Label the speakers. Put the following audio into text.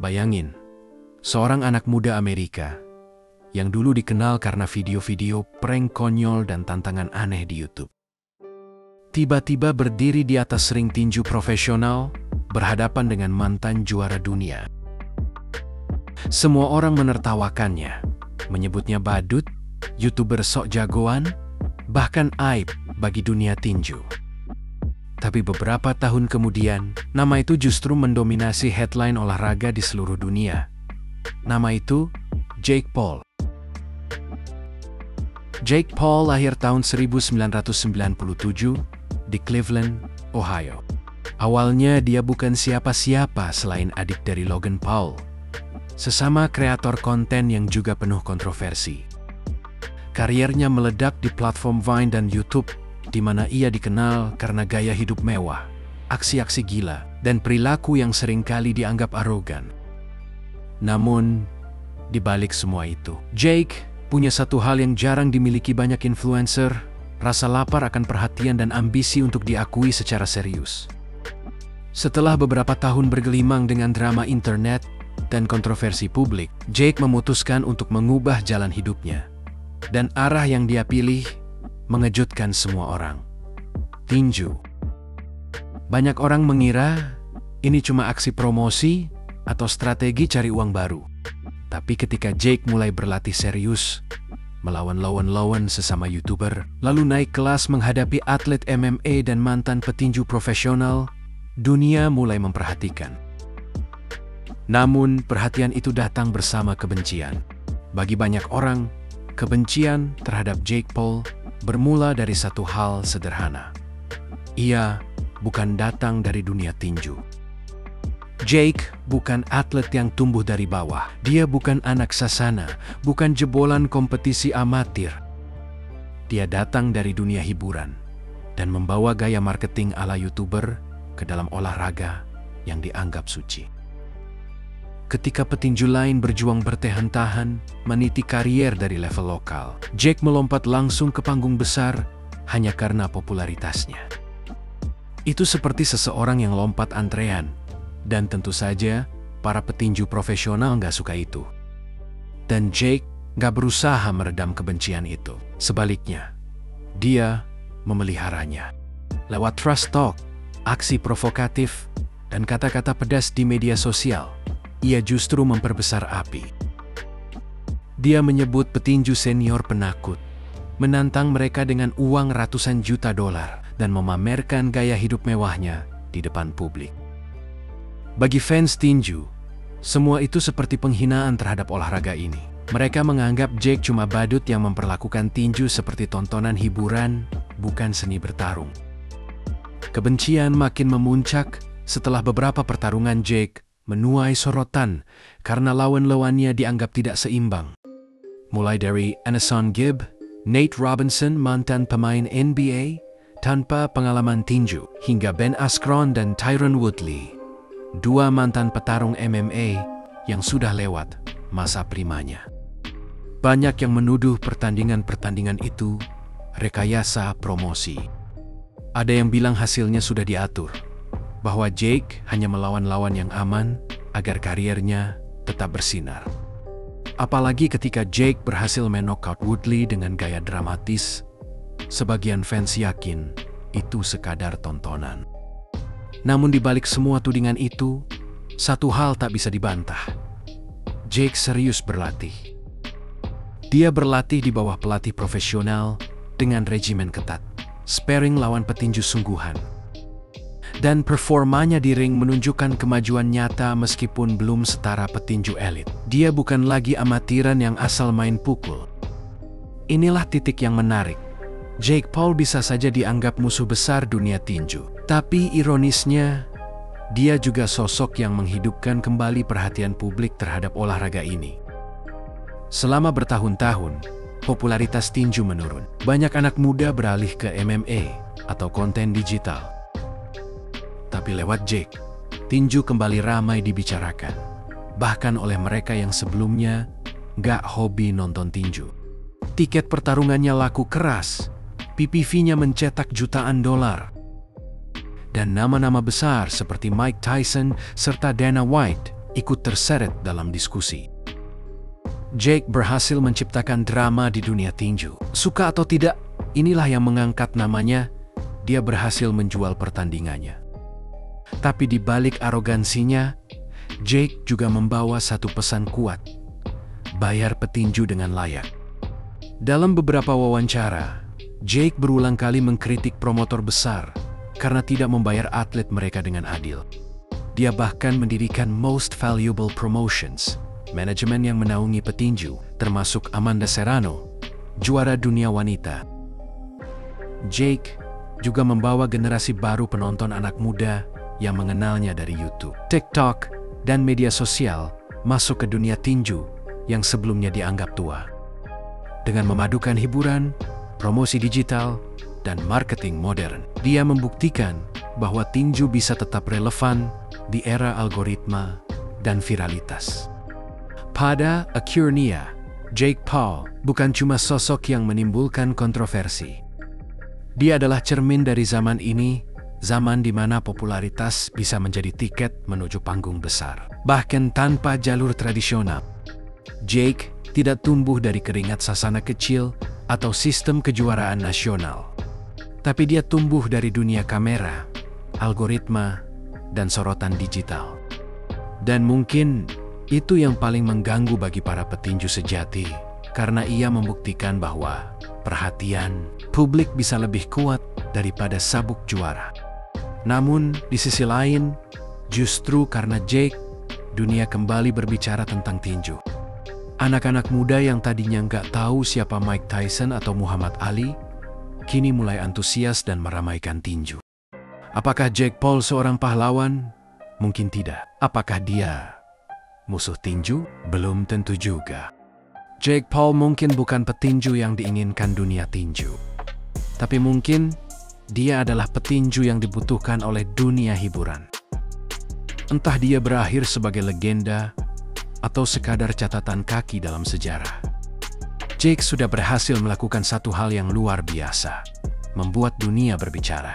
Speaker 1: Bayangin, seorang anak muda Amerika yang dulu dikenal karena video-video prank konyol dan tantangan aneh di YouTube. Tiba-tiba berdiri di atas ring tinju profesional, berhadapan dengan mantan juara dunia. Semua orang menertawakannya, menyebutnya badut, YouTuber sok jagoan, bahkan aib bagi dunia tinju. Tapi beberapa tahun kemudian, nama itu justru mendominasi headline olahraga di seluruh dunia. Nama itu Jake Paul. Jake Paul lahir tahun 1997 di Cleveland, Ohio. Awalnya dia bukan siapa-siapa selain adik dari Logan Paul, sesama kreator konten yang juga penuh kontroversi. Kariernya meledak di platform Vine dan YouTube, di mana ia dikenal karena gaya hidup mewah, aksi-aksi gila, dan perilaku yang seringkali dianggap arogan. Namun, di balik semua itu, Jake punya satu hal yang jarang dimiliki banyak influencer, rasa lapar akan perhatian dan ambisi untuk diakui secara serius. Setelah beberapa tahun bergelimang dengan drama internet dan kontroversi publik, Jake memutuskan untuk mengubah jalan hidupnya. Dan arah yang dia pilih mengejutkan semua orang. Tinju. Banyak orang mengira ini cuma aksi promosi atau strategi cari uang baru. Tapi ketika Jake mulai berlatih serius, melawan lawan-lawan sesama YouTuber, lalu naik kelas menghadapi atlet MMA dan mantan petinju profesional, dunia mulai memperhatikan. Namun, perhatian itu datang bersama kebencian. Bagi banyak orang, kebencian terhadap Jake Paul bermula dari satu hal sederhana. Ia bukan datang dari dunia tinju. Jake bukan atlet yang tumbuh dari bawah. Dia bukan anak sasana, bukan jebolan kompetisi amatir. Dia datang dari dunia hiburan dan membawa gaya marketing ala YouTuber ke dalam olahraga yang dianggap suci. Ketika petinju lain berjuang bertahan-tahan meniti karier dari level lokal, Jake melompat langsung ke panggung besar hanya karena popularitasnya. Itu seperti seseorang yang lompat antrean, dan tentu saja para petinju profesional nggak suka itu. Dan Jake nggak berusaha meredam kebencian itu. Sebaliknya, dia memeliharanya. Lewat trash talk, aksi provokatif, dan kata-kata pedas di media sosial, ia justru memperbesar api. Dia menyebut petinju senior penakut, menantang mereka dengan uang ratusan juta dolar, dan memamerkan gaya hidup mewahnya di depan publik. Bagi fans tinju, semua itu seperti penghinaan terhadap olahraga ini. Mereka menganggap Jake cuma badut yang memperlakukan tinju seperti tontonan hiburan, bukan seni bertarung. Kebencian makin memuncak setelah beberapa pertarungan Jake menuai sorotan karena lawan-lawannya dianggap tidak seimbang. Mulai dari Anderson Gibb, Nate Robinson, mantan pemain NBA tanpa pengalaman tinju, hingga Ben Askren dan Tyron Woodley, dua mantan petarung MMA yang sudah lewat masa primanya. Banyak yang menuduh pertandingan-pertandingan itu rekayasa promosi. Ada yang bilang hasilnya sudah diatur, bahwa Jake hanya melawan lawan yang aman agar kariernya tetap bersinar. Apalagi ketika Jake berhasil men-knockout Woodley dengan gaya dramatis, sebagian fans yakin itu sekadar tontonan. Namun di balik semua tudingan itu, satu hal tak bisa dibantah. Jake serius berlatih. Dia berlatih di bawah pelatih profesional dengan regimen ketat, sparring lawan petinju sungguhan. Dan performanya di ring menunjukkan kemajuan nyata meskipun belum setara petinju elit. Dia bukan lagi amatiran yang asal main pukul. Inilah titik yang menarik. Jake Paul bisa saja dianggap musuh besar dunia tinju. Tapi ironisnya, dia juga sosok yang menghidupkan kembali perhatian publik terhadap olahraga ini. Selama bertahun-tahun, popularitas tinju menurun. Banyak anak muda beralih ke MMA atau konten digital. Tapi lewat Jake, tinju kembali ramai dibicarakan, bahkan oleh mereka yang sebelumnya nggak hobi nonton tinju. Tiket pertarungannya laku keras, PPV-nya mencetak jutaan dolar. Dan nama-nama besar seperti Mike Tyson serta Dana White ikut terseret dalam diskusi. Jake berhasil menciptakan drama di dunia tinju. Suka atau tidak, inilah yang mengangkat namanya. Dia berhasil menjual pertandingannya. Tapi di balik arogansinya, Jake juga membawa satu pesan kuat: bayar petinju dengan layak. Dalam beberapa wawancara, Jake berulang kali mengkritik promotor besar karena tidak membayar atlet mereka dengan adil. Dia bahkan mendirikan Most Valuable Promotions, manajemen yang menaungi petinju, termasuk Amanda Serrano, juara dunia wanita. Jake juga membawa generasi baru penonton anak muda yang mengenalnya dari YouTube, TikTok, dan media sosial masuk ke dunia tinju yang sebelumnya dianggap tua. Dengan memadukan hiburan, promosi digital, dan marketing modern, dia membuktikan bahwa tinju bisa tetap relevan di era algoritma dan viralitas. Pada akhirnya, Jake Paul bukan cuma sosok yang menimbulkan kontroversi. Dia adalah cermin dari zaman ini, zaman di mana popularitas bisa menjadi tiket menuju panggung besar. Bahkan tanpa jalur tradisional, Jake tidak tumbuh dari keringat sasana kecil atau sistem kejuaraan nasional. Tapi dia tumbuh dari dunia kamera, algoritma, dan sorotan digital. Dan mungkin itu yang paling mengganggu bagi para petinju sejati, karena ia membuktikan bahwa perhatian publik bisa lebih kuat daripada sabuk juara. Namun, di sisi lain, justru karena Jake, dunia kembali berbicara tentang tinju. Anak-anak muda yang tadinya nggak tahu siapa Mike Tyson atau Muhammad Ali, kini mulai antusias dan meramaikan tinju. Apakah Jake Paul seorang pahlawan? Mungkin tidak. Apakah dia musuh tinju? Belum tentu juga. Jake Paul mungkin bukan petinju yang diinginkan dunia tinju. Tapi mungkin dia adalah petinju yang dibutuhkan oleh dunia hiburan. Entah dia berakhir sebagai legenda atau sekadar catatan kaki dalam sejarah. Jake sudah berhasil melakukan satu hal yang luar biasa, membuat dunia berbicara.